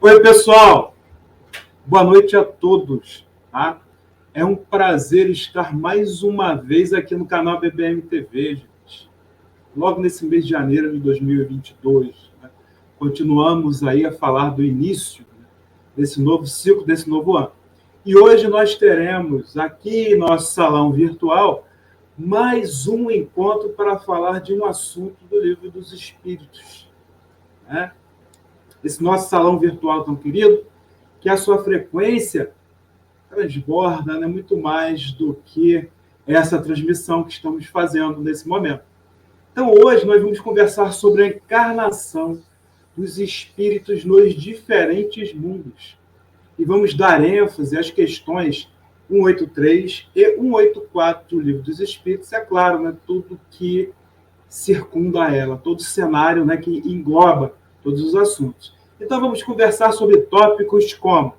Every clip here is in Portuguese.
Oi, pessoal. Boa noite a todos. Tá? É um prazer estar mais uma vez aqui no canal BBM TV, gente. Logo nesse mês de janeiro de 2022. Né? Continuamos aí a falar do início, né, desse novo ciclo, desse novo ano. E hoje nós teremos aqui em nosso salão virtual mais um encontro para falar de um assunto do Livro dos Espíritos. Né? Esse nosso salão virtual tão querido, que a sua frequência transborda, né, muito mais do que essa transmissão que estamos fazendo nesse momento. Então, hoje nós vamos conversar sobre a encarnação dos espíritos nos diferentes mundos. E vamos dar ênfase às questões 183 e 184 do Livro dos Espíritos, é claro, né, tudo que circunda ela, todo o cenário, né, que engloba todos os assuntos. Então, vamos conversar sobre tópicos como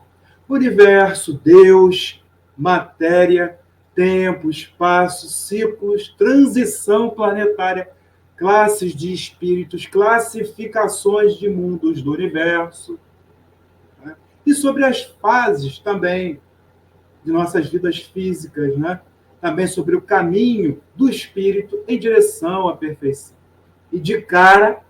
universo, Deus, matéria, tempo, espaço, ciclos, transição planetária, classes de espíritos, classificações de mundos do universo, né? E sobre as fases também de nossas vidas físicas, né? Também sobre o caminho do espírito em direção à perfeição. E de cara,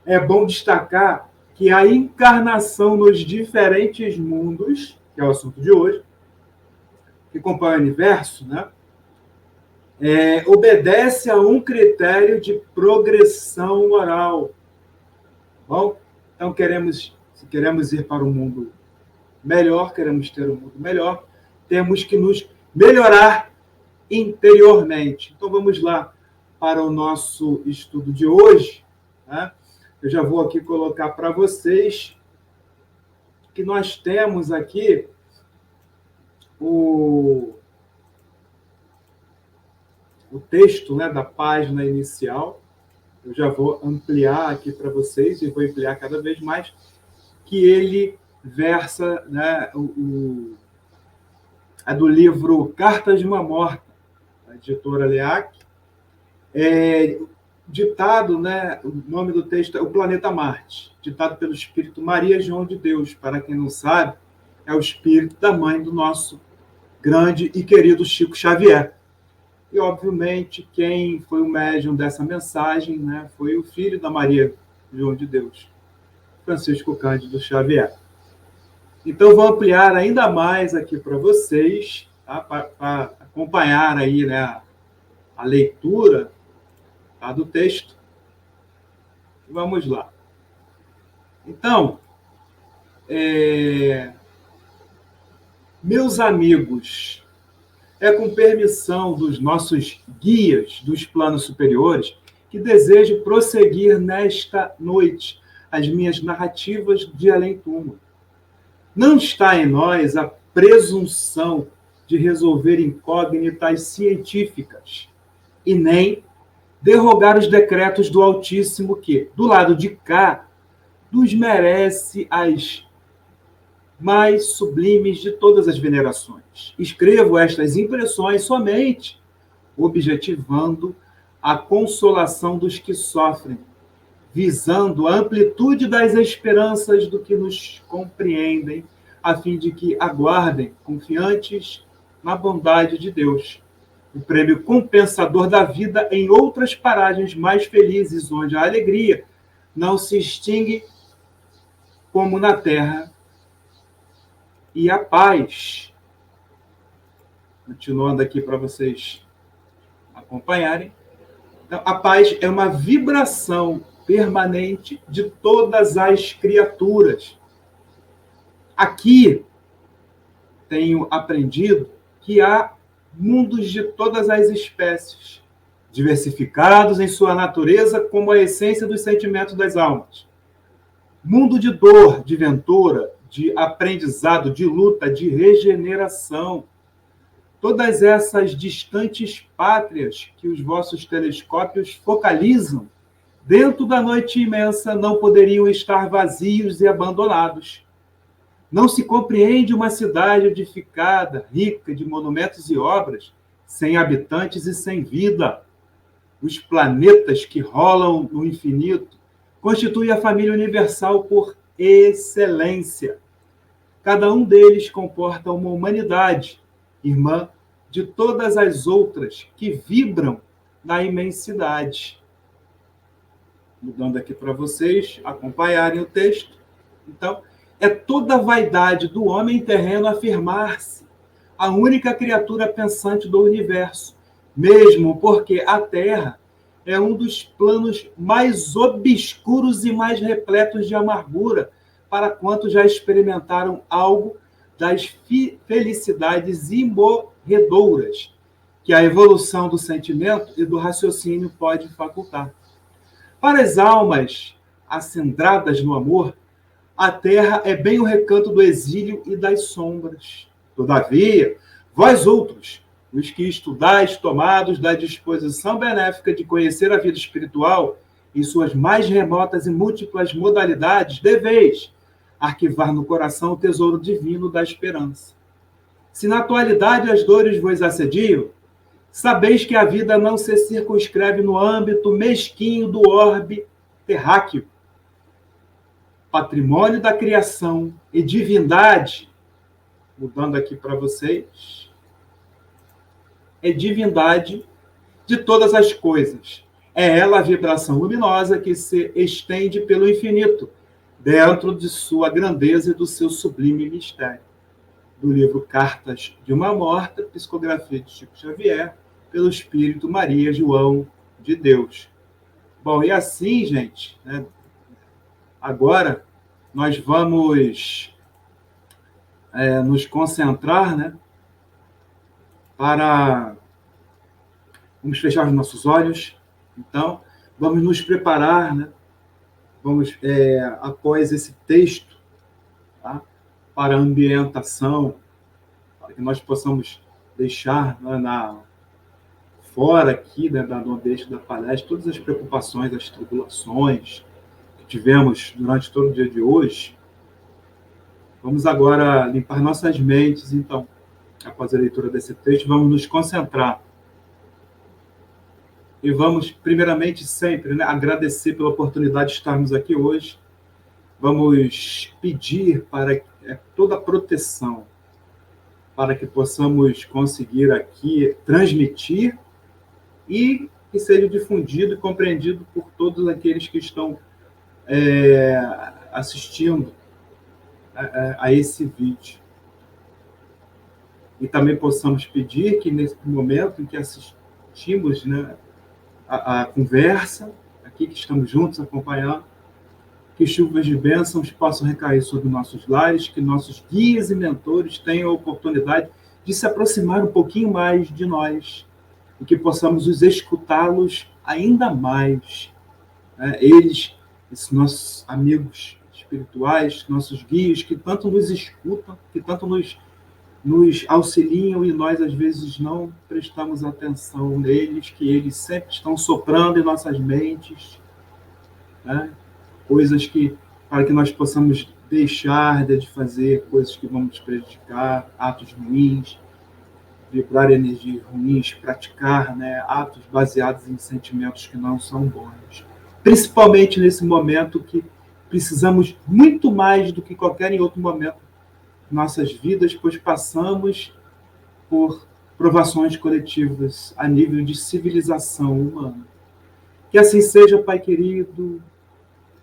é bom destacar que a encarnação nos diferentes mundos, que é o assunto de hoje, que compõe o universo, né, obedece a um critério de progressão moral. Bom, então se queremos ir para um mundo melhor, queremos ter um mundo melhor, temos que nos melhorar interiormente. Então vamos lá para o nosso estudo de hoje, né? Eu já vou aqui colocar para vocês que nós temos aqui o texto, né, da página inicial. Eu já vou ampliar aqui para vocês e vou ampliar cada vez mais, que ele versa, né, é do livro Cartas de uma Morta, da editora LEAC. Ditado, né, o nome do texto é O Planeta Marte, ditado pelo espírito Maria João de Deus. Para quem não sabe, é o espírito da mãe do nosso grande e querido Chico Xavier. E, obviamente, quem foi o médium dessa mensagem, né, foi o filho da Maria João de Deus, Francisco Cândido Xavier. Então, vou ampliar ainda mais aqui para vocês, tá, para acompanhar aí, né, a leitura, tá, do texto. Vamos lá. Então, meus amigos, é com permissão dos nossos guias dos planos superiores que desejo prosseguir nesta noite as minhas narrativas de além-túmulo. Não está em nós a presunção de resolver incógnitas científicas e nem derrogar os decretos do Altíssimo que, do lado de cá, nos merece as mais sublimes de todas as venerações. Escrevo estas impressões somente objetivando a consolação dos que sofrem, visando a amplitude das esperanças do que nos compreendem, a fim de que aguardem, confiantes na bondade de Deus, o prêmio compensador da vida em outras paragens mais felizes, onde a alegria não se extingue como na terra, e a paz, continuando aqui para vocês acompanharem, então, a paz é uma vibração permanente de todas as criaturas. Aqui tenho aprendido que há mundos de todas as espécies, diversificados em sua natureza como a essência dos sentimentos das almas. Mundo de dor, de ventura, de aprendizado, de luta, de regeneração. Todas essas distantes pátrias que os vossos telescópios focalizam dentro da noite imensa não poderiam estar vazios e abandonados. Não se compreende uma cidade edificada, rica de monumentos e obras, sem habitantes e sem vida. Os planetas que rolam no infinito constituem a família universal por excelência. Cada um deles comporta uma humanidade, irmã de todas as outras que vibram na imensidade. Mudando aqui para vocês acompanharem o texto. Então, é toda a vaidade do homem terreno afirmar-se a única criatura pensante do universo, mesmo porque a Terra é um dos planos mais obscuros e mais repletos de amargura para quantos já experimentaram algo das felicidades imorredouras que a evolução do sentimento e do raciocínio pode facultar. Para as almas acendradas no amor, a terra é bem o recanto do exílio e das sombras. Todavia, vós outros, os que estudais tomados da disposição benéfica de conhecer a vida espiritual em suas mais remotas e múltiplas modalidades, deveis arquivar no coração o tesouro divino da esperança. Se na atualidade as dores vos assediam, sabeis que a vida não se circunscreve no âmbito mesquinho do orbe terráqueo. Patrimônio da criação e divindade, mudando aqui para vocês, é divindade de todas as coisas. É ela a vibração luminosa que se estende pelo infinito, dentro de sua grandeza e do seu sublime mistério. Do livro Cartas de uma Morta, psicografia de Chico Xavier, pelo Espírito Maria João de Deus. Bom, e assim, gente, né, agora nós vamos nos concentrar, né, vamos fechar os nossos olhos, então, vamos nos preparar, né, vamos, após esse texto, tá, para a ambientação, para que nós possamos deixar, né, fora aqui, né, no ambiente da palestra, todas as preocupações, as tribulações que tivemos durante todo o dia de hoje. Vamos agora limpar nossas mentes, então, após a leitura desse texto, vamos nos concentrar. E vamos, primeiramente, sempre, né, agradecer pela oportunidade de estarmos aqui hoje. Vamos pedir para toda a proteção, para que possamos conseguir aqui transmitir e que seja difundido e compreendido por todos aqueles que estão assistindo a esse vídeo. E também possamos pedir que, nesse momento em que assistimos, né, a conversa, aqui que estamos juntos acompanhando, que chuvas de bênçãos possam recair sobre nossos lares, que nossos guias e mentores tenham a oportunidade de se aproximar um pouquinho mais de nós e que possamos os escutá-los ainda mais. Eles, esses nossos amigos espirituais, nossos guias, que tanto nos escutam, que tanto nos auxiliam e nós, às vezes, não prestamos atenção neles, que eles sempre estão soprando em nossas mentes, né? Coisas para que nós possamos deixar de fazer coisas que vão nos prejudicar, atos ruins, vibrar energias ruins, praticar, né, atos baseados em sentimentos que não são bons. Principalmente nesse momento que precisamos muito mais do que qualquer outro momento de nossas vidas, pois passamos por provações coletivas a nível de civilização humana. Que assim seja, Pai querido.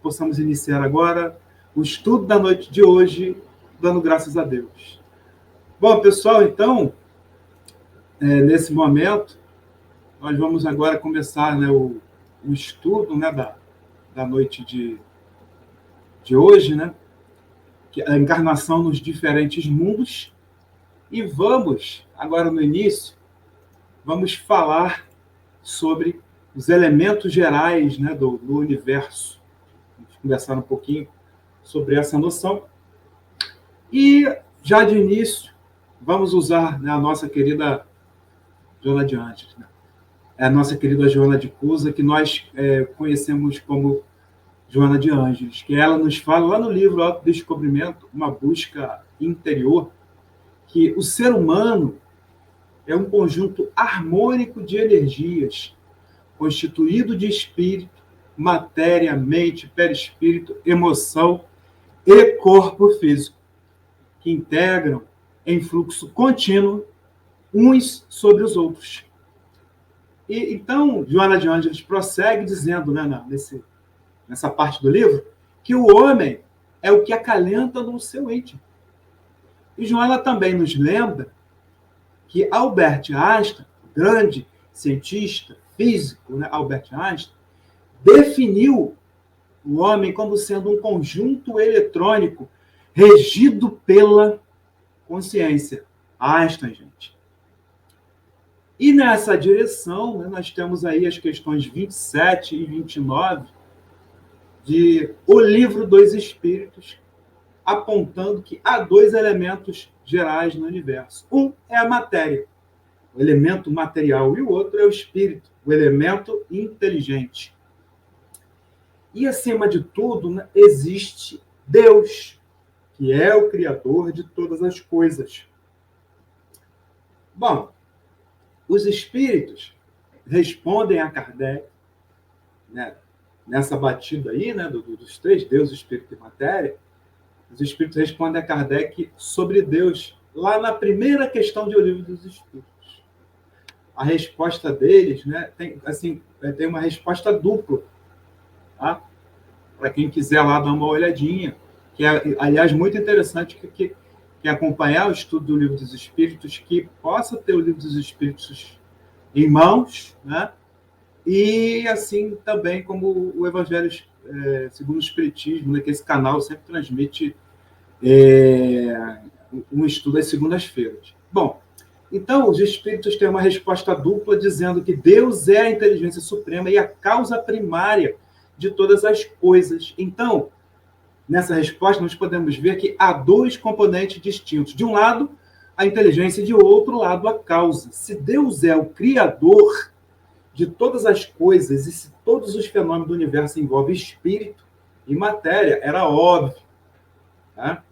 Possamos iniciar agora o estudo da noite de hoje, dando graças a Deus. Bom, pessoal, então, nesse momento, nós vamos agora começar, né, o estudo, né, da noite de hoje, né, que é a encarnação nos diferentes mundos, e vamos, agora no início, vamos falar sobre os elementos gerais, né, do universo. Vamos conversar um pouquinho sobre essa noção. E, já de início, vamos usar, né, a nossa querida Joana de Ângeles, né? A nossa querida Joana de Cusa, que nós conhecemos como Joana de Ângeles, que ela nos fala lá no livro Autodescobrimento, uma busca interior, que o ser humano é um conjunto harmônico de energias, constituído de espírito, matéria, mente, perispírito, emoção e corpo físico, que integram em fluxo contínuo uns sobre os outros. E então, Joana de Ângeles prossegue dizendo, né, nessa parte do livro, que o homem é o que acalenta no seu íntimo. E Joana também nos lembra que Albert Einstein, grande cientista físico, né, Albert Einstein, definiu o homem como sendo um conjunto eletrônico regido pela consciência. Einstein, gente. E nessa direção, né, nós temos aí as questões 27 e 29 de O Livro dos Espíritos, apontando que há dois elementos gerais no universo. Um é a matéria, o elemento material, e o outro é o espírito, o elemento inteligente. E, acima de tudo, né, existe Deus, que é o Criador de todas as coisas. Bom, os espíritos respondem a Kardec, né, nessa batida aí, né, dos três, Deus, Espírito e Matéria. Os espíritos respondem a Kardec sobre Deus, lá na primeira questão de O Livro dos Espíritos. A resposta deles, né, tem uma resposta dupla, tá? Para quem quiser lá dar uma olhadinha, que é, aliás, muito interessante, que acompanhar o estudo do Livro dos Espíritos, que possa ter o Livro dos Espíritos em mãos, né? E assim também como o Evangelho segundo o Espiritismo, né, que esse canal sempre transmite um estudo às segundas-feiras. Bom, então os Espíritos têm uma resposta dupla dizendo que Deus é a inteligência suprema e a causa primária de todas as coisas. Então, nessa resposta, nós podemos ver que há dois componentes distintos. De um lado, a inteligência, e de outro lado, a causa. Se Deus é o Criador de todas as coisas, e se todos os fenômenos do universo envolvem espírito e matéria, era óbvio, tá,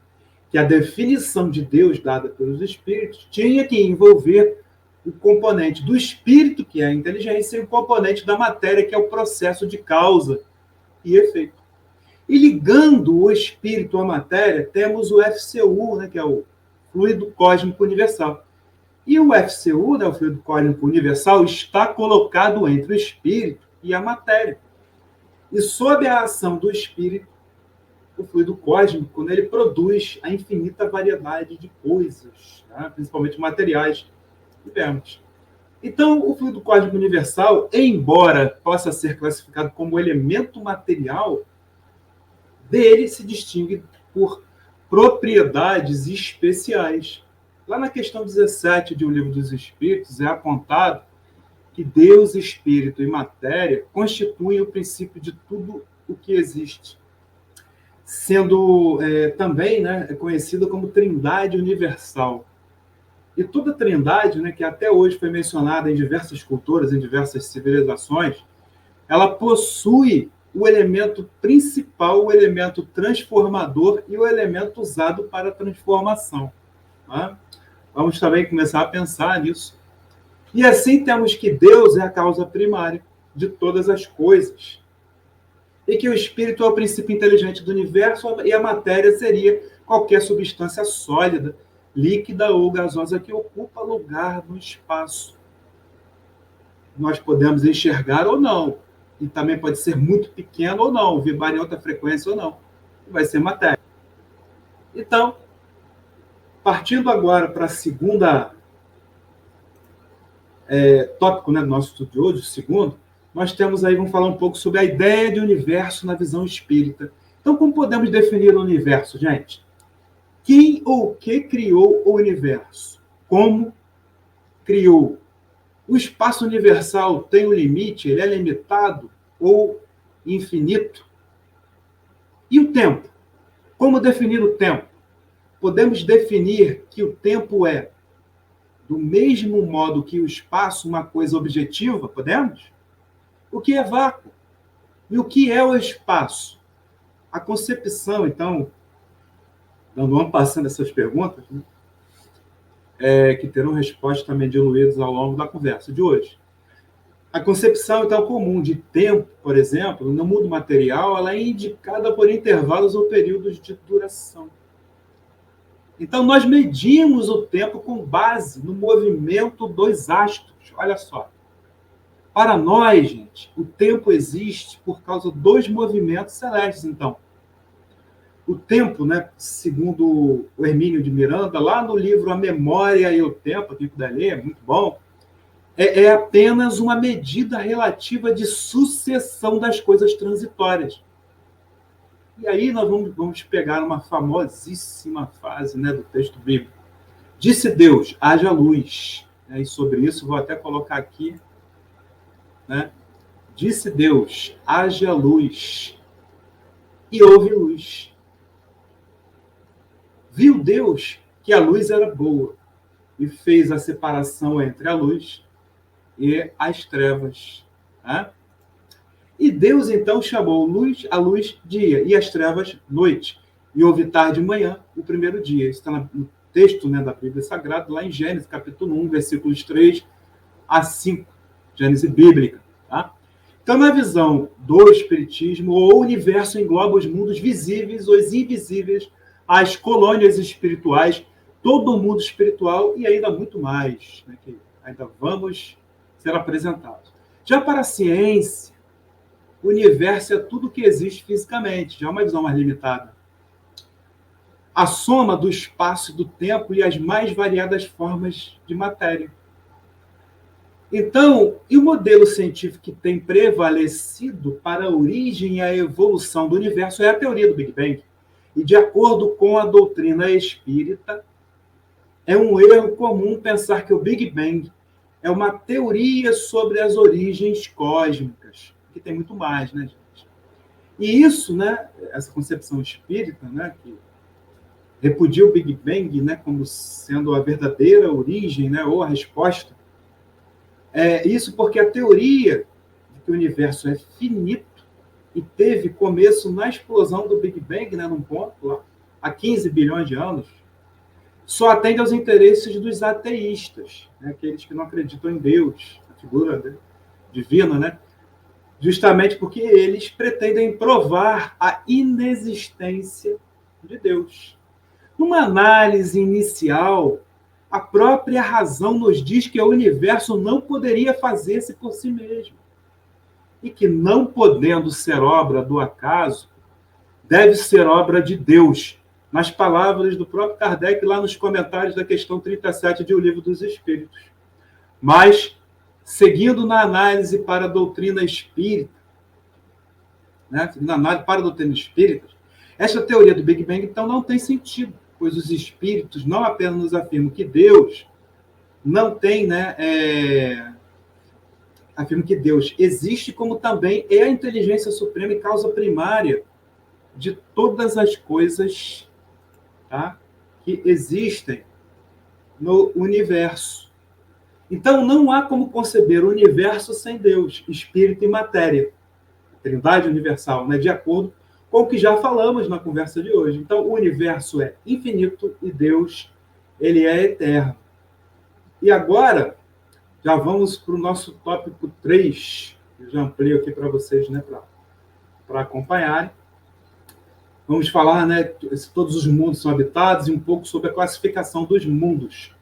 que a definição de Deus dada pelos espíritos tinha que envolver o componente do espírito, que é a inteligência, e o componente da matéria, que é o processo de causa e efeito. E ligando o espírito à matéria, temos o FCU, né, que é o fluido cósmico universal. E o FCU, né, o fluido cósmico universal, está colocado entre o espírito e a matéria. E sob a ação do espírito, o fluido cósmico, quando ele produz a infinita variedade de coisas, tá? Principalmente materiais que vemos. Então, o fluido cósmico universal, embora possa ser classificado como elemento material, dele se distingue por propriedades especiais. Lá na questão 17 de O Livro dos Espíritos é apontado que Deus, Espírito e matéria constituem o princípio de tudo o que existe, sendo também, né, conhecida como Trindade Universal. E toda Trindade, né, que até hoje foi mencionada em diversas culturas, em diversas civilizações, ela possui o elemento principal, o elemento transformador e o elemento usado para a transformação. Tá? Vamos também começar a pensar nisso. E assim temos que Deus é a causa primária de todas as coisas. E que o espírito é o princípio inteligente do universo e a matéria seria qualquer substância sólida, líquida ou gasosa que ocupa lugar no espaço. Nós podemos enxergar ou não. E também pode ser muito pequeno ou não, vibrar em alta frequência ou não. Vai ser matéria. Então, partindo agora para a segunda tópico, né, do nosso estudo de hoje, o segundo, nós temos aí, vamos falar um pouco sobre a ideia de universo na visão espírita. Então, como podemos definir o universo, gente? Quem ou que criou o universo? Como criou? O espaço universal tem um limite? Ele é limitado ou infinito? E o tempo? Como definir o tempo? Podemos definir que o tempo é do mesmo modo que o espaço, uma coisa objetiva? Podemos? O que é vácuo? E o que é o espaço? A concepção, então, vamos passando essas perguntas, né, que terão respostas também diluídas ao longo da conversa de hoje. A concepção, então, comum de tempo, por exemplo, no mundo material, ela é indicada por intervalos ou períodos de duração. Então, nós medimos o tempo com base no movimento dos astros. Olha só. Para nós, gente, o tempo existe por causa dos movimentos celestes, então. O tempo, né, segundo o Hermínio de Miranda, lá no livro A Memória e o Tempo, quem puder ler, é muito bom, é apenas uma medida relativa de sucessão das coisas transitórias. E aí nós vamos pegar uma famosíssima frase, né, do texto bíblico. Disse Deus, haja luz. E sobre isso vou até colocar aqui, né? Disse Deus, haja luz. E houve luz. Viu Deus que a luz era boa e fez a separação entre a luz e as trevas. Né? E Deus, então, chamou a luz dia e as trevas noite. E houve tarde e manhã, o primeiro dia. Isso está no texto, né, da Bíblia Sagrada, lá em Gênesis, capítulo 1, versículos 3 a 5. Gênesis bíblica. Tá? Então, na visão do Espiritismo, o universo engloba os mundos visíveis, os invisíveis, as colônias espirituais, todo o mundo espiritual e ainda muito mais, né, que ainda vamos ser apresentados. Já para a ciência, o universo é tudo que existe fisicamente, já é uma visão mais limitada. A soma do espaço, do tempo e as mais variadas formas de matéria. Então, e o modelo científico que tem prevalecido para a origem e a evolução do universo é a teoria do Big Bang. E, de acordo com a doutrina espírita, é um erro comum pensar que o Big Bang é uma teoria sobre as origens cósmicas, que tem muito mais, né, gente? E isso, né, essa concepção espírita, né, que repudia o Big Bang, né, como sendo a verdadeira origem, né, ou a resposta, isso porque a teoria de que o universo é finito e teve começo na explosão do Big Bang, né, num ponto lá, há 15 bilhões de anos, só atende aos interesses dos ateístas, né, aqueles que não acreditam em Deus, a figura divina, né, justamente porque eles pretendem provar a inexistência de Deus. Numa análise inicial, a própria razão nos diz que o universo não poderia fazer-se por si mesmo. E que, não podendo ser obra do acaso, deve ser obra de Deus, nas palavras do próprio Kardec, lá nos comentários da questão 37 de O Livro dos Espíritos. Mas, seguindo na análise para a doutrina espírita, né, na análise para a doutrina espírita, esta teoria do Big Bang, então, não tem sentido, pois os espíritos não apenas nos afirmam que Deus não tem, né, afirmam que Deus existe, como também é a inteligência suprema e causa primária de todas as coisas, tá, que existem no universo. Então, não há como conceber o universo sem Deus, espírito e matéria, Trindade universal, né, de acordo com o que já falamos na conversa de hoje. Então, o universo é infinito e Deus, ele é eterno. E agora, já vamos para o nosso tópico 3, eu já amplio aqui para vocês, né, para acompanharem. Vamos falar, né, se todos os mundos são habitados e um pouco sobre a classificação dos mundos.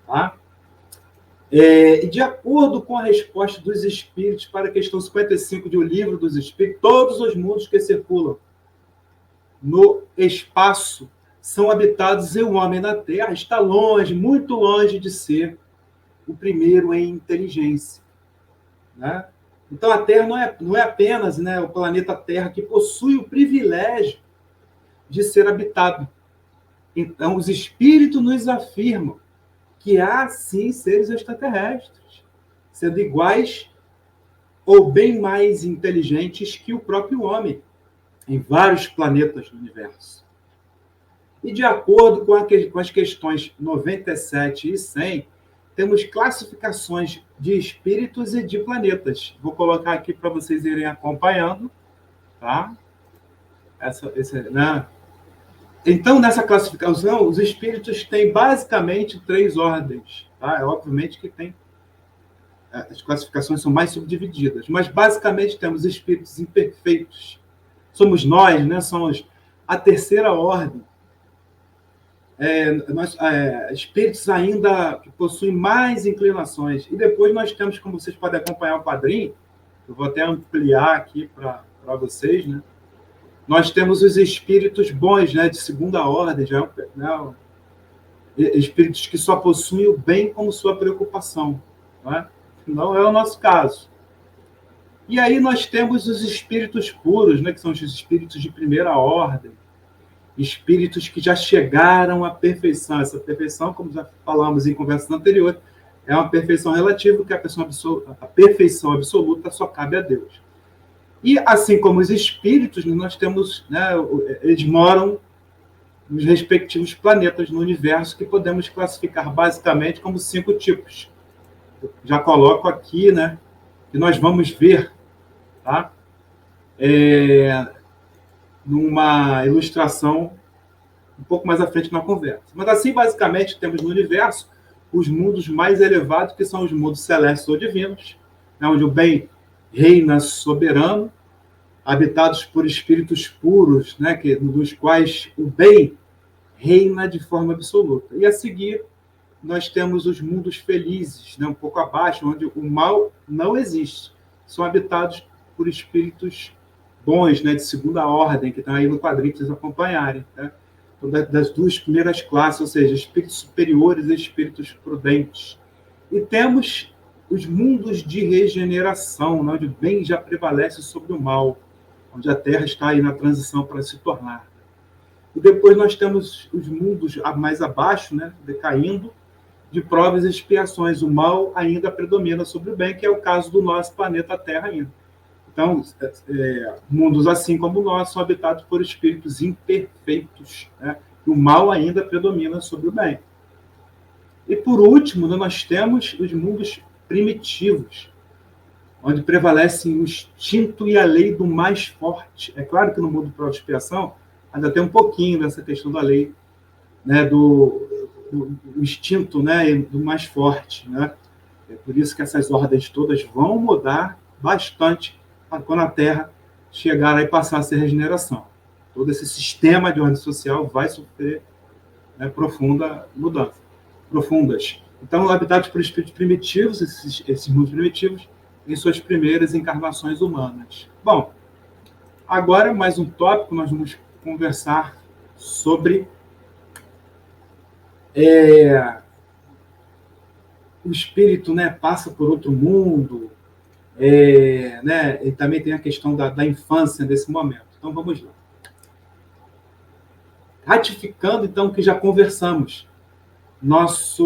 Tá? E de acordo com a resposta dos espíritos para a questão 55 de O Livro dos Espíritos, todos os mundos que circulam no espaço são habitados e o homem na Terra está longe, muito longe de ser o primeiro em inteligência. Né? Então, a Terra não é apenas, né, o planeta Terra que possui o privilégio de ser habitado. Então, os espíritos nos afirmam que há, sim, seres extraterrestres, sendo iguais ou bem mais inteligentes que o próprio homem, em vários planetas do universo. E, de acordo com as questões 97 e 100, temos classificações de espíritos e de planetas. Vou colocar aqui para vocês irem acompanhando. Tá? Né? Então, nessa classificação, os espíritos têm basicamente 3 ordens. Tá? Obviamente que tem as classificações são mais subdivididas, mas basicamente temos espíritos imperfeitos. Somos nós, né? Somos a terceira ordem. Espíritos ainda que possuem mais inclinações. E depois nós temos, como vocês podem acompanhar o quadrinho, eu vou até ampliar aqui para vocês, né? Nós temos os espíritos bons, né, de segunda ordem, já, né, espíritos que só possuem o bem como sua preocupação. Né? Não é o nosso caso. E aí nós temos os espíritos puros, né, que são os espíritos de primeira ordem, espíritos que já chegaram à perfeição. Essa perfeição, como já falamos em conversas anteriores, é uma perfeição relativa, que a perfeição absoluta só cabe a Deus. E assim como os espíritos, nós temos, né, eles moram nos respectivos planetas no universo, que podemos classificar basicamente como 5 tipos. Já coloco aqui, né, que nós vamos ver, tá? Numa ilustração um pouco mais à frente na conversa. Mas assim, basicamente, temos no universo os mundos mais elevados, que são os mundos celestes ou divinos, né, onde o bem reina soberano, habitados por espíritos puros, né, dos quais o bem reina de forma absoluta. E a seguir, nós temos os mundos felizes, né, um pouco abaixo, onde o mal não existe. São habitados por espíritos bons, né, de segunda ordem, que estão aí no quadrinho para vocês acompanharem. Né? Então, das 2 primeiras classes, ou seja, espíritos superiores e espíritos prudentes. E temos os mundos de regeneração, né, onde o bem já prevalece sobre o mal, onde a Terra está aí na transição para se tornar. E depois nós temos os mundos mais abaixo, né, decaindo, de provas e expiações. O mal ainda predomina sobre o bem, que é o caso do nosso planeta Terra ainda. Então, mundos assim como o nosso são habitados por espíritos imperfeitos, né, e o mal ainda predomina sobre o bem. E por último, nós temos os mundos primitivos, onde prevalecem o instinto e a lei do mais forte. É claro que no mundo de prova e expiação ainda tem um pouquinho dessa questão da lei, né, do instinto, né, do mais forte. Né? É por isso que essas ordens todas vão mudar bastante quando a Terra chegar e passar a ser regeneração. Todo esse sistema de ordem social vai sofrer, né, profundas. Então, habitados por espíritos primitivos, esses mundos primitivos, em suas primeiras encarnações humanas. Bom, agora mais um tópico, nós vamos conversar sobre o espírito, né, passa por outro mundo, né, e também tem a questão da infância nesse momento. Então, vamos lá. Ratificando, então, o que já conversamos, nós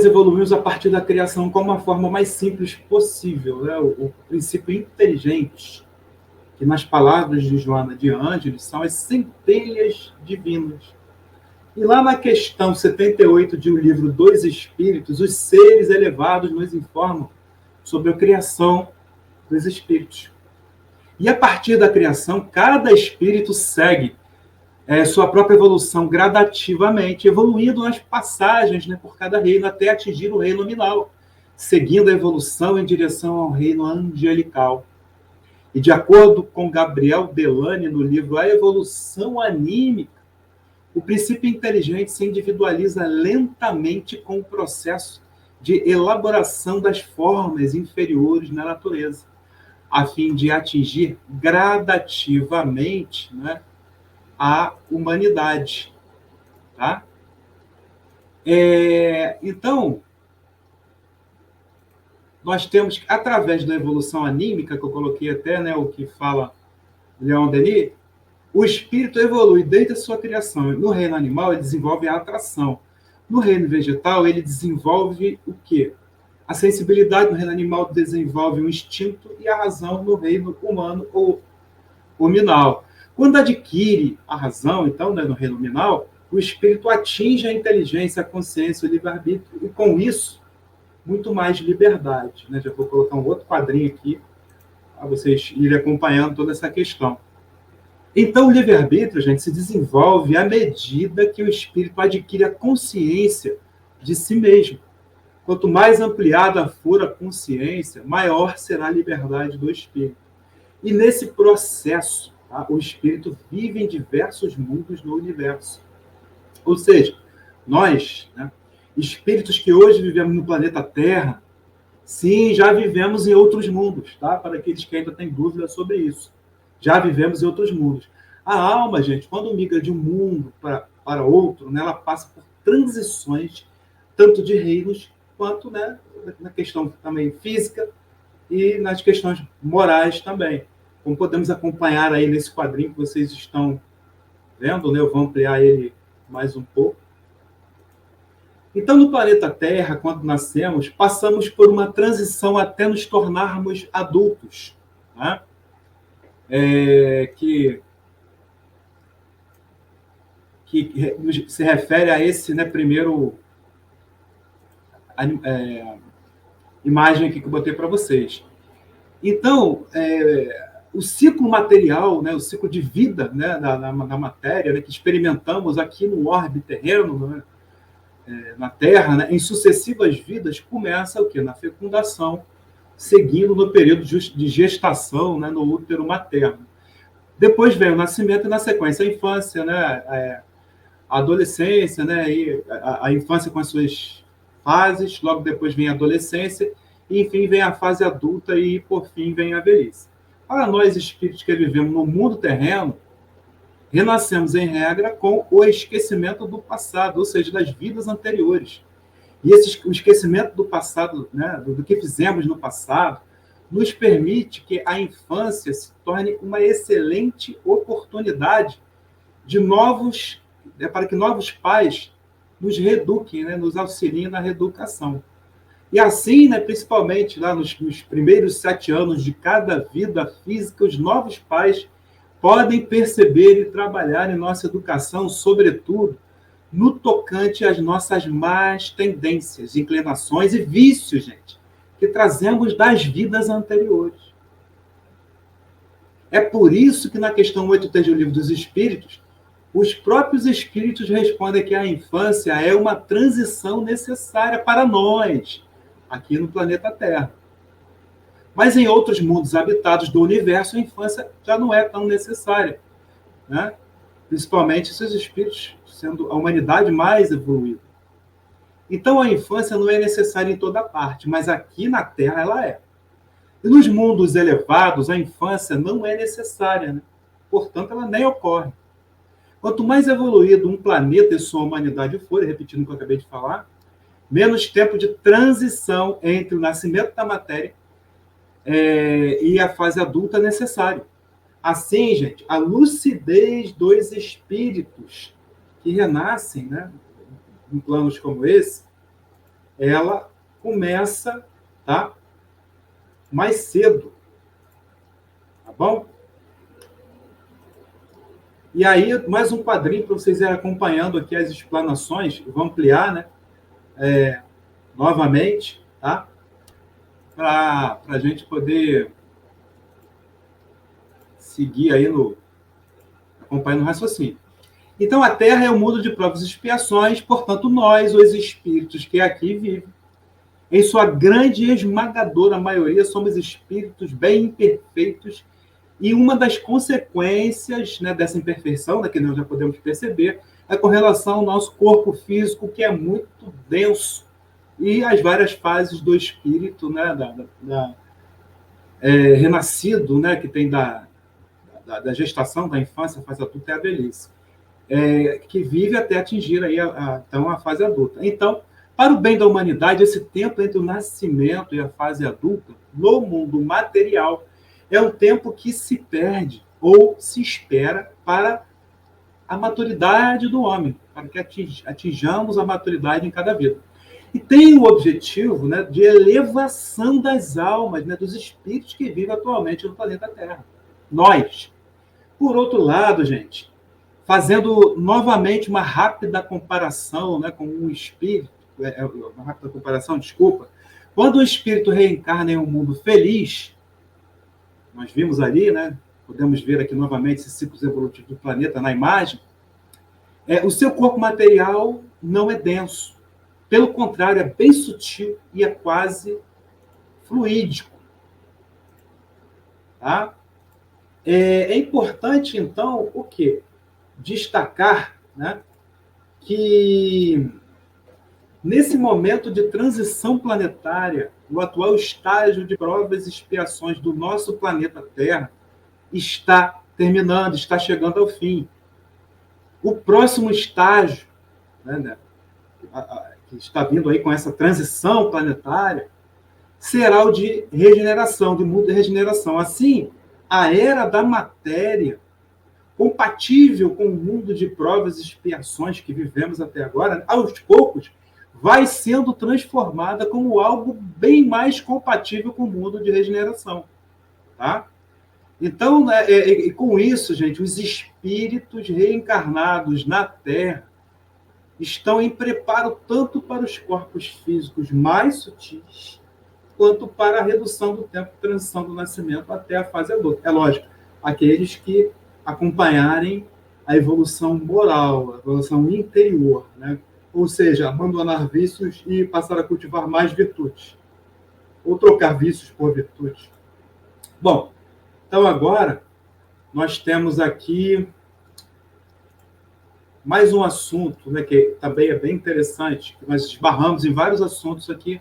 evoluímos a partir da criação como a forma mais simples possível, né? O princípio inteligente, que nas palavras de Joana de Ângeles são as centelhas divinas. E lá na questão 78 de O Livro dos Espíritos, os seres elevados nos informam sobre a criação dos espíritos. E a partir da criação, cada espírito segue sua própria evolução gradativamente, evoluindo nas passagens, né, por cada reino, até atingir o reino nominal, seguindo a evolução em direção ao reino angelical. E de acordo com Gabriel Delany, no livro A Evolução Anímica, o princípio inteligente se individualiza lentamente com o processo de elaboração das formas inferiores na natureza, a fim de atingir gradativamente, né, a humanidade. Tá? Então, nós temos, através da evolução anímica, que eu coloquei até, né, o que fala Leon Denis, o espírito evolui desde a sua criação. No reino animal, ele desenvolve a atração. No reino vegetal, ele desenvolve o quê? A sensibilidade. No reino animal, desenvolve o instinto, e a razão no reino humano ou nominal. Quando adquire a razão, então, né, no reino nominal, o espírito atinge a inteligência, a consciência, o livre-arbítrio, e com isso, muito mais liberdade. Né? Já vou colocar um outro quadrinho aqui, para vocês irem acompanhando toda essa questão. Então, o livre-arbítrio, gente, se desenvolve à medida que o espírito adquire a consciência de si mesmo. Quanto mais ampliada for a consciência, maior será a liberdade do espírito. E nesse processo, tá, o espírito vive em diversos mundos no universo. Ou seja, nós, né, espíritos que hoje vivemos no planeta Terra, sim, já vivemos em outros mundos, tá? Para aqueles que ainda têm dúvida sobre isso. Já vivemos em outros mundos. A alma, gente, quando migra de um mundo para outro, né, ela passa por transições, tanto de reinos, quanto, né, na questão também física e nas questões morais também. Como podemos acompanhar aí nesse quadrinho que vocês estão vendo, né? Eu vou ampliar ele mais um pouco. Então, no planeta Terra, quando nascemos, passamos por uma transição até nos tornarmos adultos, né? Que se refere a esse, né, primeiro imagem aqui que eu botei para vocês. Então, o ciclo material, né, o ciclo de vida, né, na matéria, né, que experimentamos aqui no orbe terreno, né, na Terra, né, em sucessivas vidas, começa o quê? Na fecundação, seguindo no período de gestação, né, no útero materno. Depois vem o nascimento e, na sequência, a infância, né, a adolescência, né, e a infância com as suas fases, logo depois vem a adolescência, e, enfim, vem a fase adulta e, por fim, vem a velhice. Para nós, espíritos que vivemos no mundo terreno, renascemos, em regra, com o esquecimento do passado, ou seja, das vidas anteriores. E o esquecimento do passado, né, do que fizemos no passado, nos permite que a infância se torne uma excelente oportunidade de para que novos pais nos reeduquem, né, nos auxiliem na reeducação. E assim, né, principalmente lá nos primeiros 7 anos de cada vida física, os novos pais podem perceber e trabalhar em nossa educação, sobretudo, no tocante às nossas más tendências, inclinações e vícios, gente, que trazemos das vidas anteriores. É por isso que na questão 8.3 do Livro dos Espíritos, os próprios espíritos respondem que a infância é uma transição necessária para nós, aqui no planeta Terra. Mas em outros mundos habitados do universo, a infância já não é tão necessária, né? Principalmente esses espíritos sendo a humanidade mais evoluída. Então a infância não é necessária em toda parte, mas aqui na Terra ela é. E nos mundos elevados, a infância não é necessária, né? Portanto, ela nem ocorre. Quanto mais evoluído um planeta e sua humanidade for, repetindo o que eu acabei de falar, menos tempo de transição entre o nascimento da matéria e a fase adulta é necessário. Assim, gente, a lucidez dos espíritos que renascem, né, em planos como esse, ela começa, tá, mais cedo. Tá bom? E aí, mais um quadrinho para vocês irem acompanhando aqui as explanações. Eu vou ampliar, né, novamente, tá? Para a gente poder seguir aí acompanhando o raciocínio. Então, a Terra é um mundo de provas e expiações, portanto, nós, os espíritos que aqui vivem, em sua grande e esmagadora maioria, somos espíritos bem imperfeitos, e uma das consequências, né, dessa imperfeição, né, que nós já podemos perceber, é com relação ao nosso corpo físico, que é muito denso, e as várias fases do espírito, né, renascido, né, que tem da gestação, da infância, a fase adulta e a velhice, que vive até atingir aí então, a fase adulta. Então, para o bem da humanidade, esse tempo entre o nascimento e a fase adulta, no mundo material, é um tempo que se perde ou se espera para a maturidade do homem, para que atinjamos a maturidade em cada vida. E tem o objetivo, né, de elevação das almas, né, dos espíritos que vivem atualmente no planeta Terra. Nós. Por outro lado, gente, fazendo novamente uma rápida comparação, né, com um espírito, uma rápida comparação, desculpa, quando o espírito reencarna em um mundo feliz, nós vimos ali, né, podemos ver aqui novamente esses ciclos evolutivos do planeta na imagem, o seu corpo material não é denso, Pelo contrário, é bem sutil e é quase fluídico. Tá? É importante, então, o quê? Destacar, né, que nesse momento de transição planetária, o atual estágio de provas e expiações do nosso planeta Terra está terminando, está chegando ao fim. O próximo estágio, né, que está vindo aí com essa transição planetária, será o de regeneração, de mundo de regeneração. Assim, a era da matéria, compatível com o mundo de provas e expiações que vivemos até agora, aos poucos, vai sendo transformada como algo bem mais compatível com o mundo de regeneração. Tá? Então, com isso, gente, os espíritos reencarnados na Terra estão em preparo tanto para os corpos físicos mais sutis, quanto para a redução do tempo de transição do nascimento até a fase adulta. É lógico, aqueles que acompanharem a evolução moral, a evolução interior, né? Ou seja, abandonar vícios e passar a cultivar mais virtudes, ou trocar vícios por virtudes. Bom, então agora nós temos aqui mais um assunto, né, que também é bem interessante, que nós esbarramos em vários assuntos aqui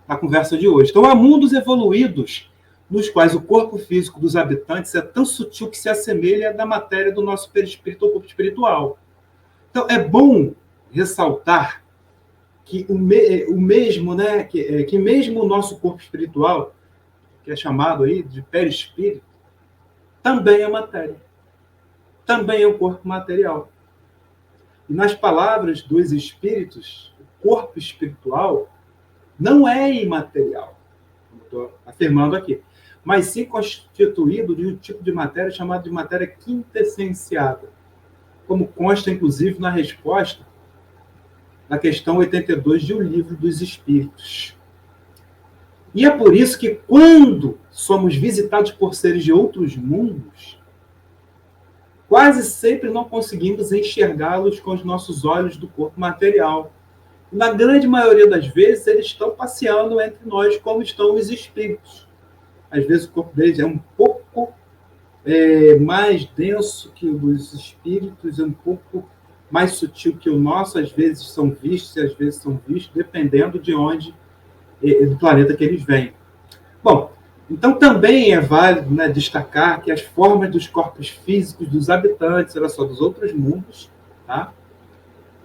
na conversa de hoje. Então, há mundos evoluídos nos quais o corpo físico dos habitantes é tão sutil que se assemelha da matéria do nosso perispírito ou corpo espiritual. Então, é bom ressaltar que o mesmo, né, que mesmo o nosso corpo espiritual, que é chamado aí de perispírito, também é matéria. Também é um corpo material. E nas palavras dos espíritos, o corpo espiritual não é imaterial, como estou afirmando aqui, mas sim constituído de um tipo de matéria chamado de matéria quintessenciada, como consta, inclusive, na resposta da questão 82 de O Livro dos Espíritos. E é por isso que, quando somos visitados por seres de outros mundos, quase sempre não conseguimos enxergá-los com os nossos olhos do corpo material. Na grande maioria das vezes, eles estão passeando entre nós como estão os espíritos. Às vezes o corpo deles é um pouco mais denso que o dos espíritos, é um pouco mais sutil que o nosso, às vezes são vistos e às vezes são vistos, dependendo de onde, do planeta que eles vêm. Bom, então também é válido, né, destacar que as formas dos corpos físicos dos habitantes, olha só, dos outros mundos, tá?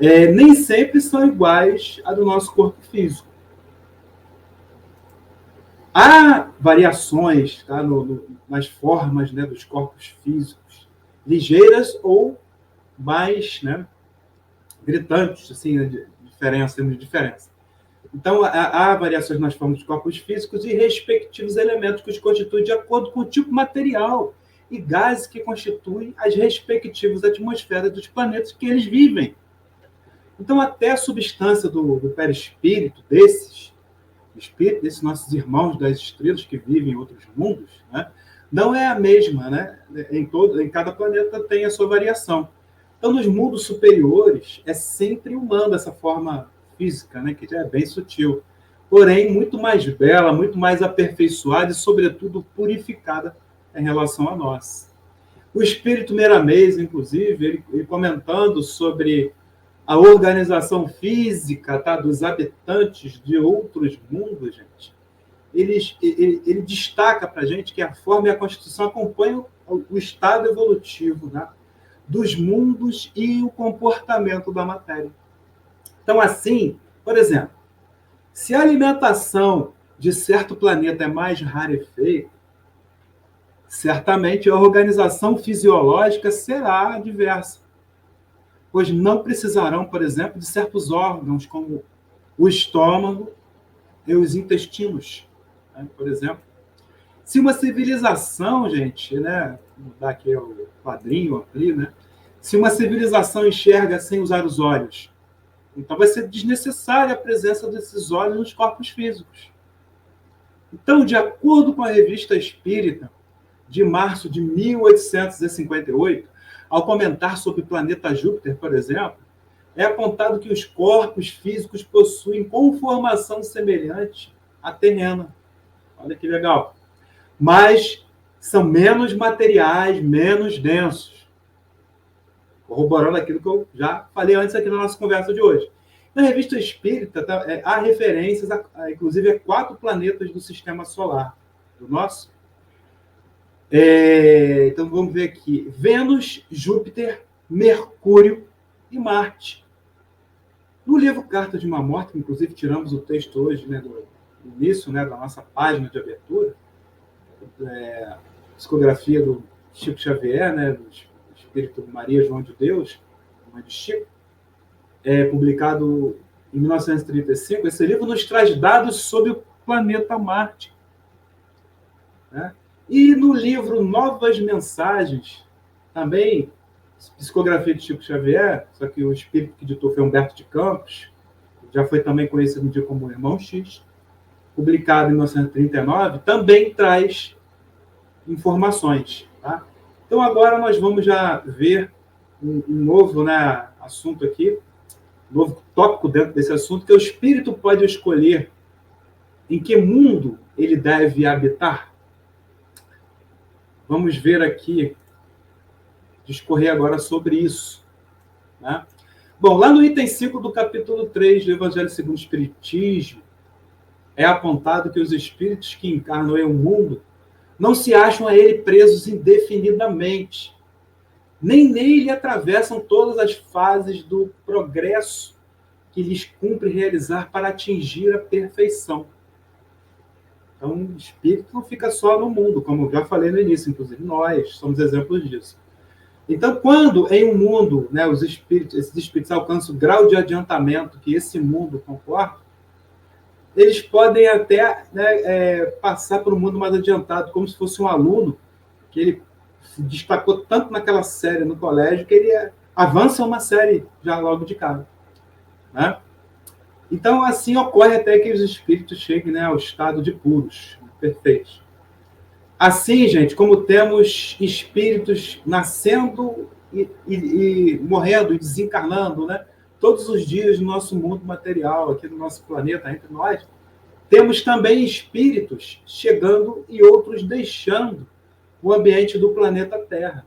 Nem sempre são iguais à do nosso corpo físico. Há variações, tá, nas formas, né, dos corpos físicos, ligeiras ou mais, né, gritantes, assim, de diferença. Então, há variações nas formas dos corpos físicos e respectivos elementos que os constituem de acordo com o tipo material e gases que constituem as respectivas atmosferas dos planetas que eles vivem. Então, até a substância do perispírito desses nossos irmãos das estrelas que vivem em outros mundos, né, não é a mesma, né? Em cada planeta tem a sua variação. Então, nos mundos superiores, é sempre humano essa forma física, né, que já é bem sutil, porém muito mais bela, muito mais aperfeiçoada e, sobretudo, purificada em relação a nós. O espírito Meramês, inclusive, ele comentando sobre a organização física, tá, dos habitantes de outros mundos, gente, ele destaca para a gente que a forma e a constituição acompanham o estado evolutivo, né, dos mundos e o comportamento da matéria. Então, assim, por exemplo, se a alimentação de certo planeta é mais rarefeita, certamente a organização fisiológica será diversa, pois não precisarão, por exemplo, de certos órgãos, como o estômago e os intestinos, né, por exemplo. Se uma civilização, gente, né, vou dar aqui o quadrinho ali, né, se uma civilização enxerga sem usar os olhos, então vai ser desnecessária a presença desses olhos nos corpos físicos. Então, de acordo com a Revista Espírita, de março de 1858, ao comentar sobre o planeta Júpiter, por exemplo, é apontado que os corpos físicos possuem conformação semelhante à terrena. Olha que legal. Mas são menos materiais, menos densos. Corroborando aquilo que eu já falei antes aqui na nossa conversa de hoje. Na Revista Espírita, há referências, inclusive, a 4 planetas do Sistema Solar, do nosso. Então, vamos ver aqui. Vênus, Júpiter, Mercúrio e Marte. No livro Carta de uma Morte, que inclusive tiramos o texto hoje, né, do início, né, da nossa página de abertura, psicografia do Chico Xavier, né, do Espírito Maria João de Deus, mãe de Chico, publicado em 1935, esse livro nos traz dados sobre o planeta Marte. Né? E no livro Novas Mensagens, também, psicografia de Chico Xavier, só que o espírito que ditou foi Humberto de Campos, já foi também conhecido um dia como Irmão X, publicado em 1939, também traz informações. Tá? Então, agora nós vamos já ver um novo, né, assunto aqui, um novo tópico dentro desse assunto, que o espírito pode escolher em que mundo ele deve habitar. Vamos ver aqui, discorrer agora sobre isso. Né? Bom, lá no item 5 do capítulo 3 do Evangelho segundo o Espiritismo, é apontado que os espíritos que encarnam em um mundo não se acham a ele presos indefinidamente, nem nele atravessam todas as fases do progresso que lhes cumpre realizar para atingir a perfeição. Então, o espírito não fica só no mundo, como eu já falei no início, inclusive nós somos exemplos disso. Então, quando em um mundo, né, esses espíritos alcançam o grau de adiantamento que esse mundo comporta, eles podem até, né, passar para um mundo mais adiantado, como se fosse um aluno que ele se destacou tanto naquela série no colégio que ele avança uma série já logo de cara. Né? Então, assim ocorre até que os espíritos cheguem, né, ao estado de puros, perfeitos. Assim, gente, como temos espíritos nascendo e morrendo e desencarnando, né, todos os dias no nosso mundo material, aqui no nosso planeta, entre nós, temos também espíritos chegando e outros deixando o ambiente do planeta Terra.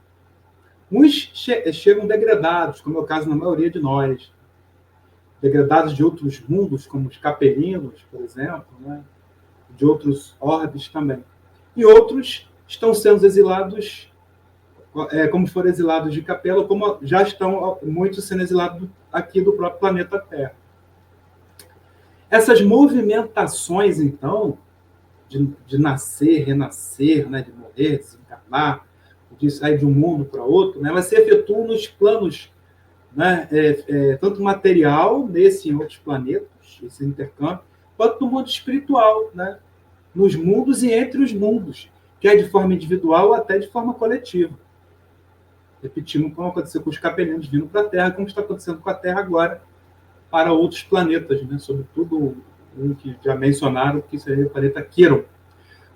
Uns chegam degradados, como é o caso na maioria de nós, degradados de outros mundos, como os capelinos, por exemplo, né? De outros orbes também. E outros estão sendo exilados, como foram exilados de Capela, como já estão muitos sendo exilados aqui do próprio planeta Terra. Essas movimentações, então, de nascer, renascer, né? De morrer, desencarnar, de sair de um mundo para outro, né? Elas se efetuam nos planos, né, tanto material, nesse e em outros planetas, esse intercâmbio, quanto no mundo espiritual, né, nos mundos e entre os mundos, quer de forma individual ou até de forma coletiva. Repetindo como aconteceu com os capelinos vindo para a Terra, como está acontecendo com a Terra agora para outros planetas, né, sobretudo um que já mencionaram, que seria o planeta Quiron.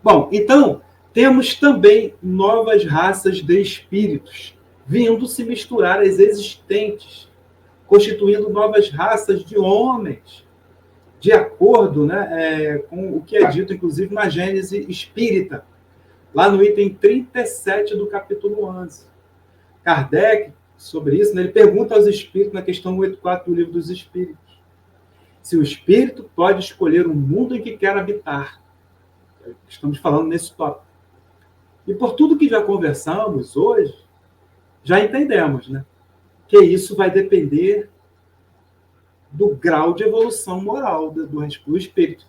Bom, então, temos também novas raças de espíritos, vindo se misturar às existentes, constituindo novas raças de homens, de acordo, né, com o que é dito, inclusive, na Gênese Espírita, lá no item 37 do capítulo 11. Kardec, sobre isso, né, ele pergunta aos espíritos, na questão 84 do Livro dos Espíritos, se o espírito pode escolher um mundo em que quer habitar. Estamos falando nesse tópico. E por tudo que já conversamos hoje, já entendemos, né, que isso vai depender do grau de evolução moral do espírito.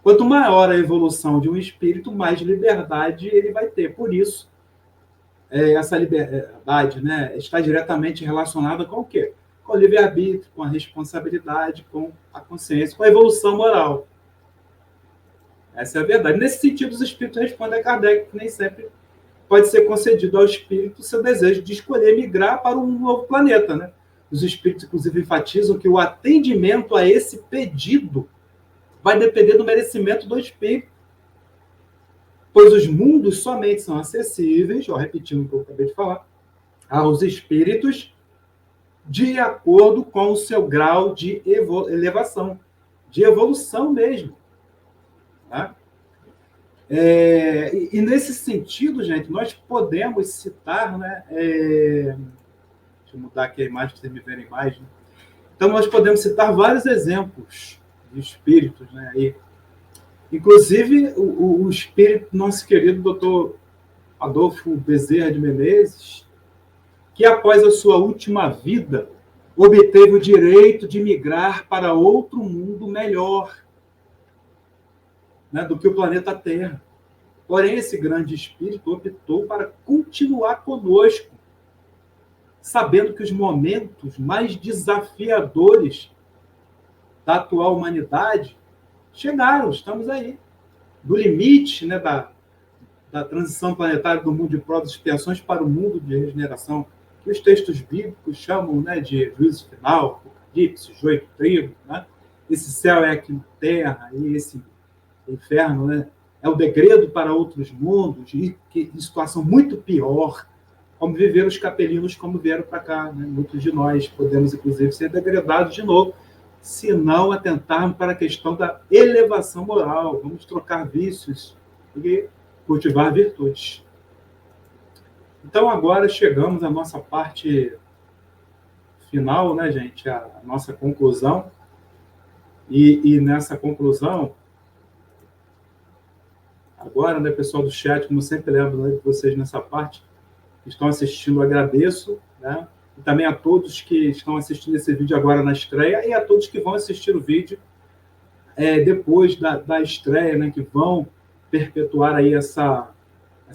Quanto maior a evolução de um espírito, mais liberdade ele vai ter. Por isso, essa liberdade, né, está diretamente relacionada com o quê? Com o livre-arbítrio, com a responsabilidade, com a consciência, com a evolução moral. Essa é a verdade. Nesse sentido, os espíritos respondem a Kardec que nem sempre pode ser concedido ao espírito o seu desejo de escolher migrar para um novo planeta, né? Os espíritos, inclusive, enfatizam que o atendimento a esse pedido vai depender do merecimento do espírito, pois os mundos somente são acessíveis, repetindo o que eu acabei de falar, aos espíritos de acordo com o seu grau de elevação, de evolução mesmo. Tá? E nesse sentido, gente, nós podemos citar, né? Deixa eu mudar aqui a imagem para vocês me verem mais. Né? Então, nós podemos citar vários exemplos de espíritos, né? Aí, inclusive, o espírito nosso querido doutor Adolfo Bezerra de Menezes, que após a sua última vida, obteve o direito de migrar para outro mundo melhor, né, do que o planeta Terra. Porém, esse grande espírito optou para continuar conosco, sabendo que os momentos mais desafiadores da atual humanidade chegaram, estamos aí. Do limite, né, da transição planetária do mundo de provas e expiações para o mundo de regeneração, que os textos bíblicos chamam, né, de juízo final, apocalipse, joio do trigo. Né? Esse céu é aqui na Terra, e esse inferno, né, é o degredo para outros mundos, e que situação muito pior, como viveram os capelinos como vieram para cá. Né? Muitos de nós podemos, inclusive, ser degradados de novo, se não atentarmos para a questão da elevação moral. Vamos trocar vícios e cultivar virtudes. Então, agora chegamos à nossa parte final, né, gente? A nossa conclusão. E nessa conclusão, agora, né, pessoal do chat, como sempre lembro, né, de vocês nessa parte, que estão assistindo, agradeço, né? E também a todos que estão assistindo esse vídeo agora na estreia e a todos que vão assistir o vídeo depois da estreia, né, que vão perpetuar aí essa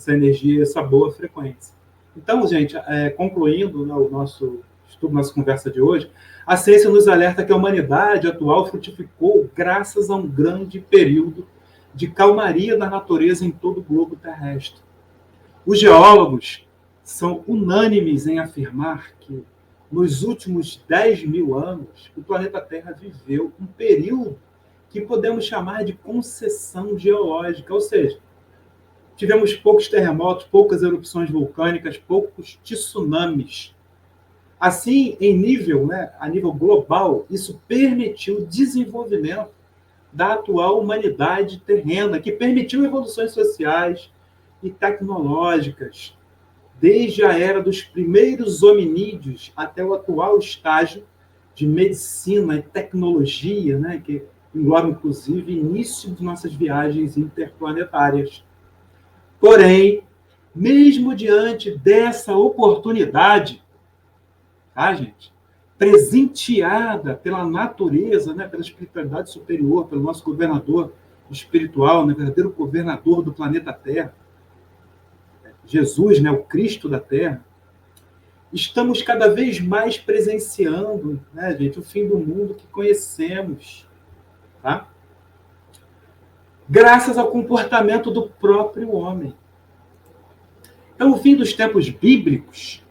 energia, essa boa frequência. Então, gente, concluindo, né, o nosso estudo, nossa conversa de hoje, a ciência nos alerta que a humanidade atual frutificou graças a um grande período de calmaria da natureza em todo o globo terrestre. Os geólogos são unânimes em afirmar que, nos últimos 10.000 anos, o planeta Terra viveu um período que podemos chamar de concessão geológica, ou seja, tivemos poucos terremotos, poucas erupções vulcânicas, poucos tsunamis. Assim, a nível global, isso permitiu o desenvolvimento da atual humanidade terrena, que permitiu evoluções sociais e tecnológicas, desde a era dos primeiros hominídeos até o atual estágio de medicina e tecnologia, né, que engloba, inclusive, o início de nossas viagens interplanetárias. Porém, mesmo diante dessa oportunidade, tá, gente? Presenteada pela natureza, né, pela espiritualidade superior, pelo nosso governador espiritual, né, verdadeiro governador do planeta Terra, Jesus, né, o Cristo da Terra, estamos cada vez mais presenciando, né, gente, o fim do mundo que conhecemos, tá? Graças ao comportamento do próprio homem. Então, o fim dos tempos bíblicos,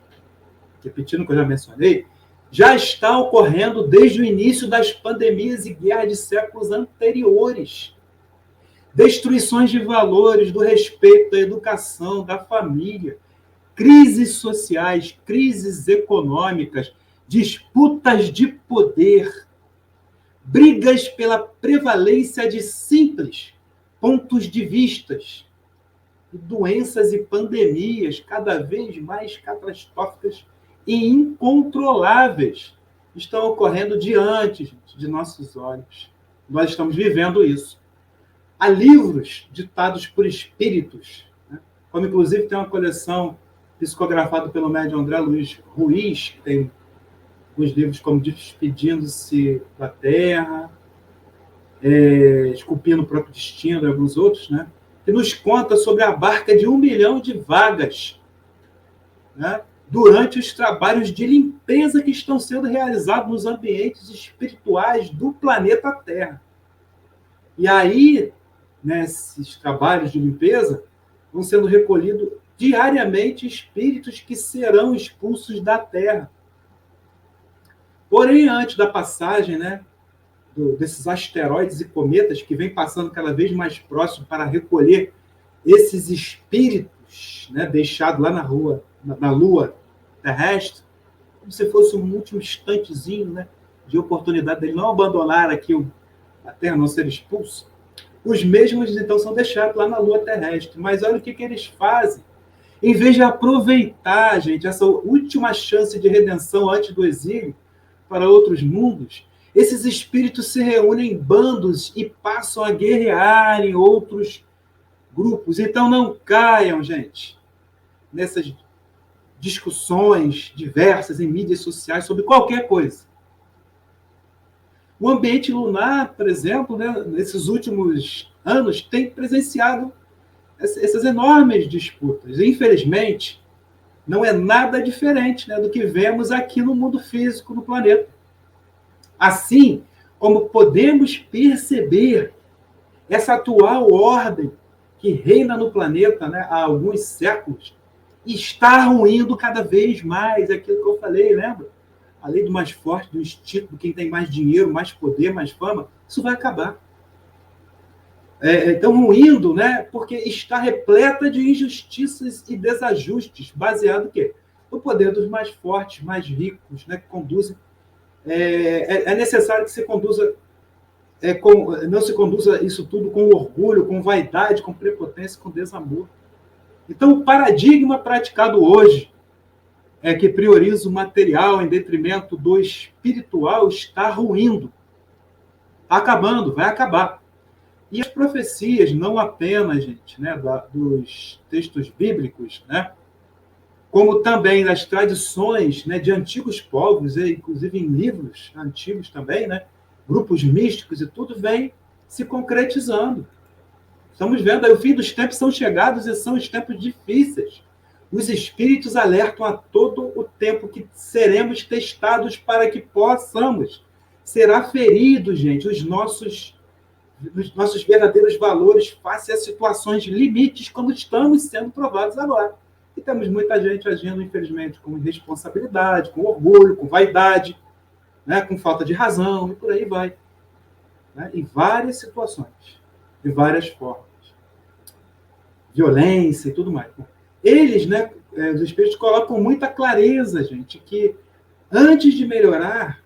repetindo o que eu já mencionei, já está ocorrendo desde o início das pandemias e guerras de séculos anteriores. Destruições de valores, do respeito, da educação, da família, crises sociais, crises econômicas, disputas de poder, brigas pela prevalência de simples pontos de vistas, doenças e pandemias cada vez mais catastróficas e incontroláveis estão ocorrendo diante de nossos olhos. Nós estamos vivendo isso. Há livros ditados por espíritos, né? Como inclusive tem uma coleção psicografada pelo médium André Luiz Ruiz, que tem alguns livros como Despedindo-se da Terra, Esculpindo o Próprio Destino, e alguns outros, né? Que nos conta sobre a barca de 1 milhão de vagas, né, durante os trabalhos de limpeza que estão sendo realizados nos ambientes espirituais do planeta Terra. E aí, nesses trabalhos de limpeza, vão sendo recolhidos diariamente espíritos que serão expulsos da Terra. Porém, antes da passagem, né, desses asteroides e cometas que vêm passando cada vez mais próximo para recolher esses espíritos, né, deixados lá na Lua terrestre, como se fosse um último instantezinho, né, de oportunidade dele não abandonar aqui a Terra, não ser expulso, os mesmos, então, são deixados lá na Lua terrestre. Mas olha o que eles fazem. Em vez de aproveitar, gente, essa última chance de redenção antes do exílio para outros mundos, esses espíritos se reúnem em bandos e passam a guerrear em outros grupos. Então não caiam, gente, nessas discussões diversas em mídias sociais sobre qualquer coisa. O ambiente lunar, por exemplo, né, nesses últimos anos, tem presenciado essas enormes disputas. Infelizmente, não é nada diferente, né, do que vemos aqui no mundo físico, no planeta. Assim como podemos perceber essa atual ordem que reina no planeta, né, há alguns séculos, está ruindo cada vez mais. Aquilo que eu falei, lembra? A lei do mais forte, do instinto, quem tem mais dinheiro, mais poder, mais fama, isso vai acabar. Estão ruindo, né? Porque está repleta de injustiças e desajustes, baseado no quê? No poder dos mais fortes, mais ricos, né? Que conduzem. É necessário que se conduza, não se conduza isso tudo com orgulho, com vaidade, com prepotência, com desamor. Então, o paradigma praticado hoje é que prioriza o material em detrimento do espiritual, está ruindo. Está acabando, vai acabar. E as profecias, não apenas, gente, né, dos textos bíblicos, né, como também das tradições, né, de antigos povos, inclusive em livros antigos também, né, grupos místicos e tudo vem se concretizando. Estamos vendo aí, o fim dos tempos são chegados e são os tempos difíceis. Os espíritos alertam a todo o tempo que seremos testados para que possamos ser aferidos, gente, os nossos verdadeiros valores face a situações limites, como estamos sendo provados agora. E temos muita gente agindo, infelizmente, com irresponsabilidade, com orgulho, com vaidade, né, com falta de razão, e por aí vai. Né, em várias situações, de várias formas. Violência e tudo mais. Eles, né, os espíritos colocam muita clareza, gente, que antes de melhorar,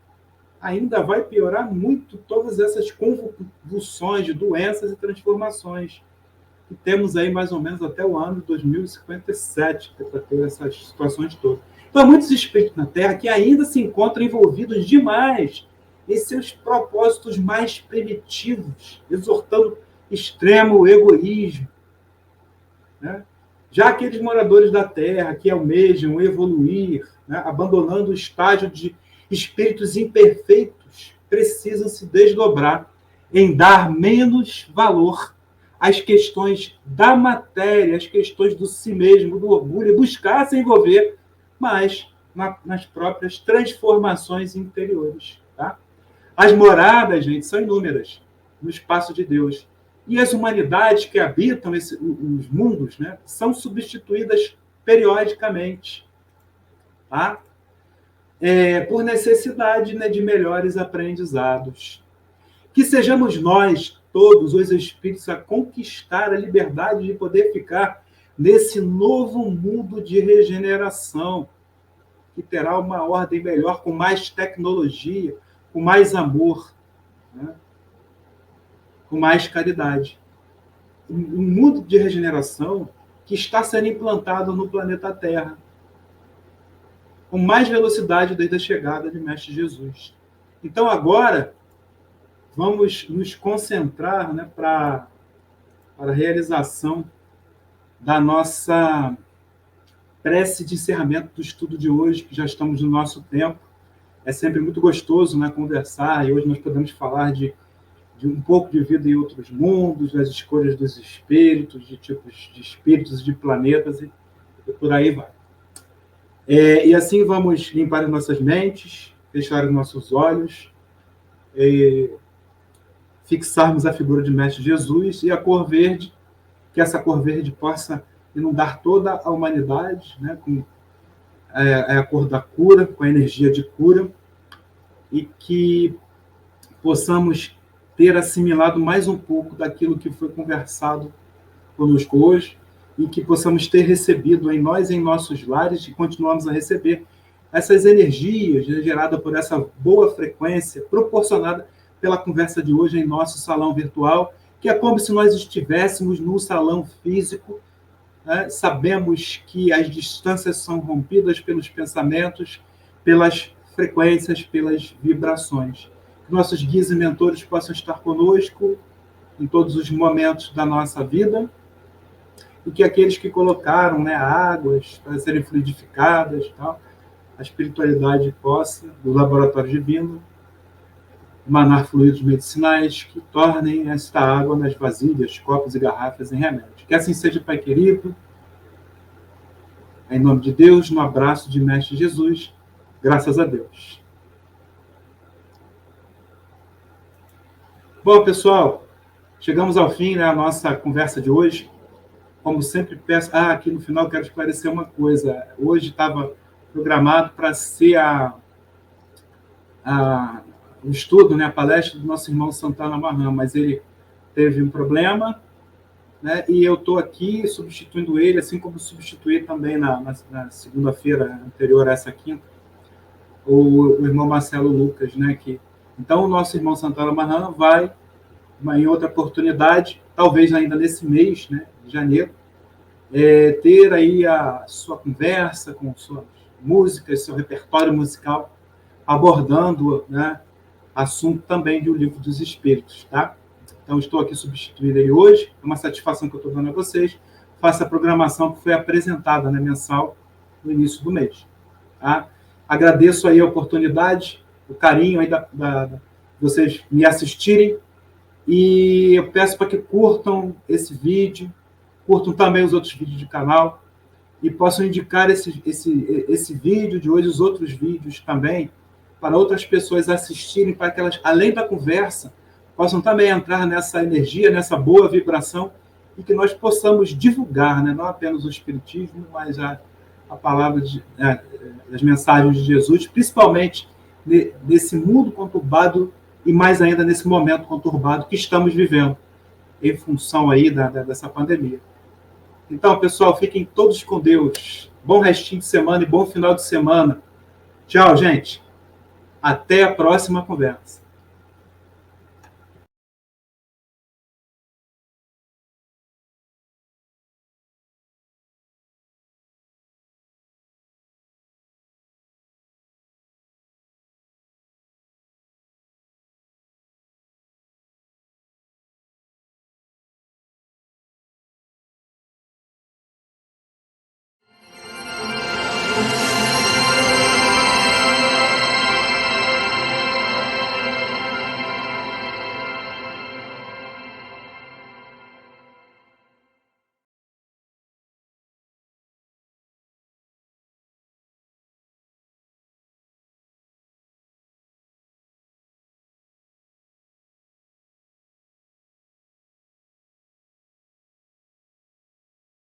ainda vai piorar muito todas essas convulsões de doenças e transformações que temos aí mais ou menos até o ano de 2057, para ter essas situações todas. Então, há muitos espíritos na Terra que ainda se encontram envolvidos demais em seus propósitos mais primitivos, exortando extremo egoísmo. Né? Já aqueles moradores da Terra que almejam evoluir, né, abandonando o estágio de espíritos imperfeitos, precisam se desdobrar em dar menos valor às questões da matéria, às questões do si mesmo, do orgulho, e buscar se envolver mais nas próprias transformações interiores. Tá? As moradas, gente, são inúmeras no espaço de Deus. E as humanidades que habitam os mundos, né, são substituídas periodicamente. Tá? Por necessidade, né, de melhores aprendizados. Que sejamos nós, todos os espíritos, a conquistar a liberdade de poder ficar nesse novo mundo de regeneração, que terá uma ordem melhor, com mais tecnologia, com mais amor, né, com mais caridade. Um mundo de regeneração que está sendo implantado no planeta Terra, com mais velocidade desde a chegada de Mestre Jesus. Então, agora, vamos nos concentrar, né, para a realização da nossa prece de encerramento do estudo de hoje, que já estamos no nosso tempo. É sempre muito gostoso, né, conversar, e hoje nós podemos falar de um pouco de vida em outros mundos, das escolhas dos espíritos, de tipos de espíritos, de planetas, e por aí vai. E assim vamos limpar as nossas mentes, fechar os nossos olhos, fixarmos a figura de Mestre Jesus e a cor verde, que essa cor verde possa inundar toda a humanidade, né, com a cor da cura, com a energia de cura, e que possamos ter assimilado mais um pouco daquilo que foi conversado conosco hoje, e que possamos ter recebido em nós, em nossos lares, e continuamos a receber essas energias, né, geradas por essa boa frequência, proporcionada pela conversa de hoje em nosso salão virtual, que é como se nós estivéssemos no salão físico, né? Sabemos que as distâncias são rompidas pelos pensamentos, pelas frequências, pelas vibrações. Que nossos guias e mentores possam estar conosco em todos os momentos da nossa vida, e que aqueles que colocaram, né, águas para serem fluidificadas, tal, a espiritualidade possa, do laboratório divino, emanar fluidos medicinais que tornem esta água nas vasilhas, copos e garrafas em remédio. Que assim seja, Pai querido, em nome de Deus, no abraço de Mestre Jesus, graças a Deus. Bom, pessoal, chegamos ao fim, né, da nossa conversa de hoje. Como sempre peço, aqui no final quero esclarecer uma coisa. Hoje estava programado para ser o estudo, né, a palestra do nosso irmão Santana Mahan, mas ele teve um problema, né, e eu estou aqui substituindo ele, assim como substituí também na segunda-feira anterior a essa quinta, o irmão Marcelo Lucas, né, então o nosso irmão Santana Mahan vai, em outra oportunidade, talvez ainda nesse mês, né, de janeiro, ter aí a sua conversa com suas músicas, seu repertório musical, abordando, né, assunto também do Livro dos Espíritos, tá? Então, estou aqui substituindo ele hoje, é uma satisfação que eu estou dando a vocês. Faça a programação que foi apresentada, né, mensal, no início do mês, tá? Agradeço aí a oportunidade, o carinho aí de vocês me assistirem, e eu peço para que curtam esse vídeo, curtam também os outros vídeos do canal, e possam indicar esse vídeo de hoje, os outros vídeos também, para outras pessoas assistirem, para que elas, além da conversa, possam também entrar nessa energia, nessa boa vibração, e que nós possamos divulgar, né, não apenas o Espiritismo, mas a palavra, as mensagens de Jesus, principalmente nesse mundo conturbado, e mais ainda nesse momento conturbado que estamos vivendo, em função aí dessa pandemia. Então, pessoal, fiquem todos com Deus. Bom restinho de semana e bom final de semana. Tchau, gente. Até a próxima conversa.